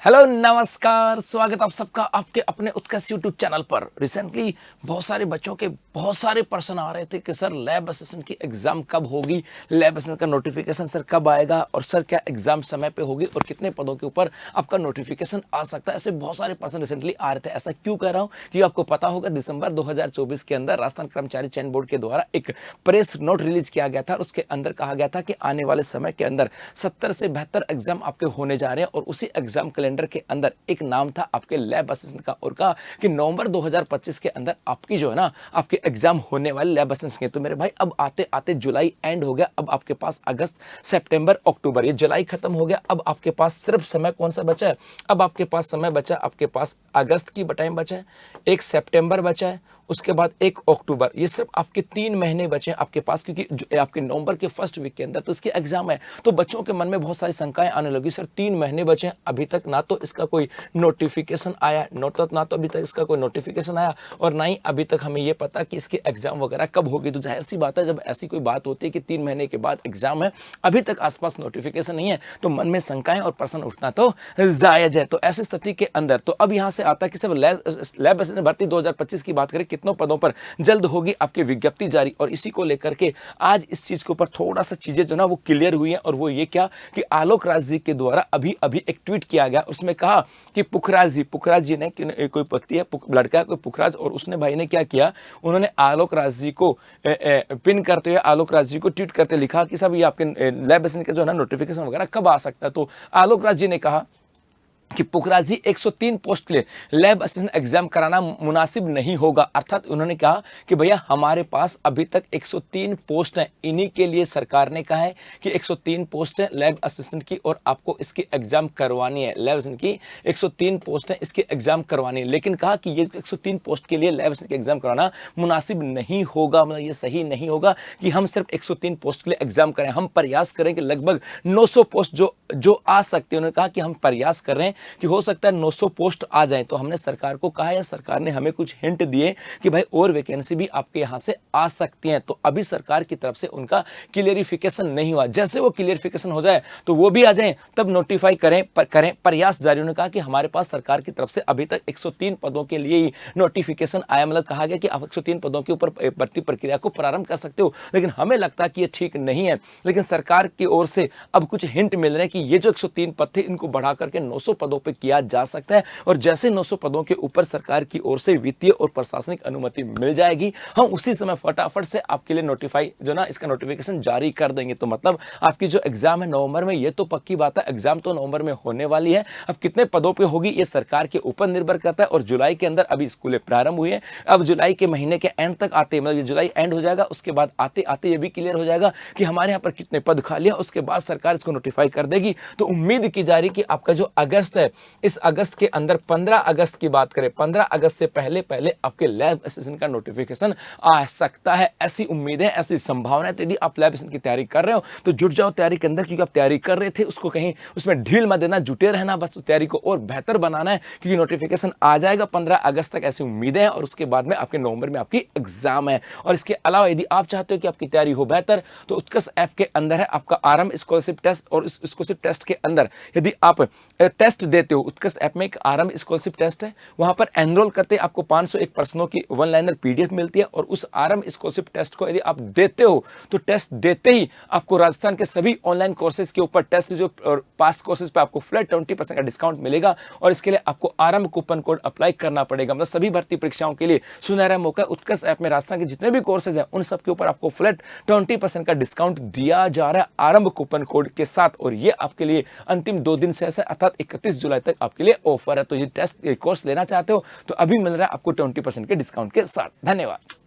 Hello नमस्कार, स्वागत आप सबका आपके अपने उत्कर्ष यूट्यूब चैनल पर। रिसेंटली बहुत सारे बच्चों के बहुत सारे प्रश्न आ रहे थे कि सर लैब असिस्टेंट की एग्ज़ाम कब होगी, लैब असिस्टेंट का नोटिफिकेशन सर कब आएगा, और सर क्या एग्ज़ाम समय पे होगी और कितने पदों के ऊपर आपका नोटिफिकेशन आ सकता है। ऐसे बहुत सारे प्रश्न रिसेंटली आ रहे थे। ऐसा क्यों कह रहा हूँ कि आपको पता होगा दिसंबर 2024 के अंदर राजस्थान कर्मचारी चयन बोर्ड के द्वारा एक प्रेस नोट रिलीज किया गया था और उसके अंदर कहा गया था कि आने वाले समय के अंदर 70 से 72 एग्जाम आपके होने जा रहे हैं और उसी एग्जाम कैलेंडर के अंदर एक नाम था आपके लैब असिस्टेंट का और कहा कि नवंबर 2025 के अंदर आपकी जो है ना आपके एग्जाम होने वाले लैब असिस्टेंट के। तो मेरे भाई अब आते आते जुलाई एंड हो गया, अब आपके पास अगस्त सितंबर अक्टूबर, ये जुलाई खत्म हो गया। अब आपके पास सिर्फ समय कौन सा बचा है? अब आपके पास समय बचा, आपके पास अगस्त की टाइम बचा है, एक सितंबर बचा है, उसके बाद 1 अक्टूबर। ये सिर्फ आपके 3 महीने बचे हैं आपके पास, क्योंकि आपके नवंबर के फर्स्ट वीक के अंदर तो इसके एग्जाम है। तो बच्चों के मन में बहुत सारी शंकाएं आने लगी, सर 3 महीने बचे हैं, अभी तक ना तो इसका कोई नोटिफिकेशन आया, ना तो अभी तक इसका कोई नोटिफिकेशन आया और ना ही अभी तक हमें ये पता कि इसके एग्जाम वगैरह कब होगी। तो जाहिर सी बात है, जब ऐसी कोई बात होती है कि 3 महीने के बाद एग्जाम है, अभी तक आसपास नोटिफिकेशन नहीं है, तो मन में शंकाएं और प्रश्न उठना तो जायज है। तो ऐसी स्थिति के अंदर तो अब यहां से आता है कि सब लैब असिस्टेंट भर्ती 2025 की बात करें, कितनों पदों पर जल्द होगी आपकी विज्ञप्ति जारी। और इसी को लेकर के आज इस चीज के ऊपर थोड़ा सा चीजें जो ना वो क्लियर हुई हैं, और वो ये क्या कि आलोक राज जी के द्वारा अभी अभी एक ट्वीट किया गया, उसमें कहा कि पुखराज जी ने कोई व्यक्ति है, लड़का है कोई पुखराज, और उसने भाई ने क्या किया, उन्होंने आलोक राज जी को पिन करते हुए आलोक राज जी को ट्वीट करते लिखा कि सब ये आपके लैब असिस्टेंट का जो है ना नोटिफिकेशन वगैरह कब आ सकता है। तो आलोक राज जी ने कहा कि पुखराज जी 103 पोस्ट के लिए लैब असिस्टेंट एग्जाम कराना मुनासिब नहीं होगा। अर्थात उन्होंने कहा कि भैया हमारे पास अभी तक 103 पोस्ट हैं, इन्हीं के लिए सरकार ने कहा है कि 103 पोस्ट है लैब असिस्टेंट की और आपको इसकी एग्जाम करवानी है। लैब असिस्टेंट की 103 पोस्ट है, इसकी एग्जाम करवानी है, लेकिन कहा कि ये 103 पोस्ट के लिए लैब असिस्टेंट की एग्जाम करवाना मुनासिब नहीं होगा, मतलब ये सही नहीं होगा कि हम सिर्फ 103 पोस्ट के लिए एग्जाम करें। हम प्रयास करें कि लगभग 900 पोस्ट जो आ सकते हैं। उन्होंने कहा कि हम प्रयास कर रहे हैं कि हो सकता है 900 पोस्ट आ जाए। तो हमने सरकार को कहा या सरकार ने हमें कुछ हिंट दिए कि भाई और वैकेंसी भी आपके यहां से आ सकती हैं। तो अभी सरकार की तरफ से उनका क्लियरिफिकेशन नहीं हुआ, जैसे वो क्लियरिफिकेशन हो जाए तो वो भी आ जाए, तब नोटिफाई करें प्रयास जारी। उन्होंने कहा कि हमारे पास सरकार की तरफ से अभी तक 103 पदों के लिए ही नोटिफिकेशन आया, मतलब कहा गया कि आप 103 पदों के ऊपर भर्ती प्रक्रिया को प्रारंभ कर सकते हो, लेकिन हमें लगता है कि ये ठीक नहीं है। लेकिन सरकार की ओर से अब कुछ हिंट मिल रहे हैं कि ये जो 103 पद थे इनको बढ़ा करके 900 पदों पे किया जा सकता है, और जैसे 900 पदों के ऊपर सरकार की ओर से वित्तीय और प्रशासनिक अनुमति मिल जाएगी, हम उसी समय फटाफट से आपके लिए नोटिफाई जो ना इसका नोटिफिकेशन जारी कर देंगे। तो मतलब आपकी जो एग्जाम है नवंबर में, ये तो पक्की बात है, एग्जाम तो नवंबर में होने वाली है। अब कितने पदों पे होगी ये सरकार के ऊपर निर्भर करता है, और जुलाई के अंदर अभी स्कूलें प्रारंभ हुई है। अब जुलाई के महीने के एंड तक आते, मतलब ये जुलाई एंड हो जाएगा, उसके बाद आते आते ये भी क्लियर हो जाएगा कि हमारे यहाँ पर कितने पद खाली है, उसके बाद सरकार इसको नोटिफाई कर देगी। तो उम्मीद की जा रही कि आपका जो अगस्त है, इस अगस्त के अंदर 15 अगस्त की बात करें, 15 अगस्त से पहले पहले आपके लैब असिस्टेंट का नोटिफिकेशन आ सकता है। ऐसी उम्मीद है, ऐसी संभावना है। तो यदि आप लैब असिस्टेंट की तैयारी कर रहे हो तो जुट जाओ तैयारी के अंदर, क्योंकि आप तैयारी कर रहे थे उसको कहीं उसमें ढील मत देना, जुटे रहना, बस तैयारी को और बेहतर बनाना है, क्योंकि नोटिफिकेशन आ जाएगा 15 अगस्त तक, ऐसी उम्मीदें हैं। और उसके बाद में आपके नवंबर में आपकी एग्जाम है। और इसके अलावा यदि आप चाहते हो कि आपकी तैयारी हो बेहतर, तो उत्कर्ष ऐप के अंदर है आपका आरंभ स्कॉलरशिप टेस्ट, और इस स्कॉलरशिप टेस्ट के अंदर यदि आप टेस्ट देते हो, उत्कर्ष ऐप में एक आरंभ स्कॉलरशिप टेस्ट है, वहां पर एनरोल करते आपको 501 प्रश्नों की 1 लाइनर पीडीएफ मिलती है। और उस आरंभ स्कॉलरशिप टेस्ट को यदि आप देते हो तो टेस्ट देते ही आपको राजस्थान के सभी ऑनलाइन कोर्सेज के ऊपर टेस्ट जो पास कोर्सेज पे आपको फ्लैट 20% का डिस्काउंट मिलेगा। और इसके लिए आपको आरंभ कूपन कोड अप्लाई करना पड़ेगा, मतलब सभी भर्ती परीक्षाओं के लिए सुनहरा मौका। उत्कर्ष ऐप में राजस्थान के जितने भी कोर्सेज हैं उन सब के ऊपर आपको फ्लैट 20% का डिस्काउंट दिया जा रहा है आरंभ कूपन कोड के साथ। और ये आपके लिए अंतिम 2 दिन से है, अर्थात 31 जुलाई तक आपके लिए ऑफर है। तो ये टेस्ट कोर्स लेना चाहते हो तो अभी मिल रहा है आपको 20% के डिस्काउंट के साथ। धन्यवाद।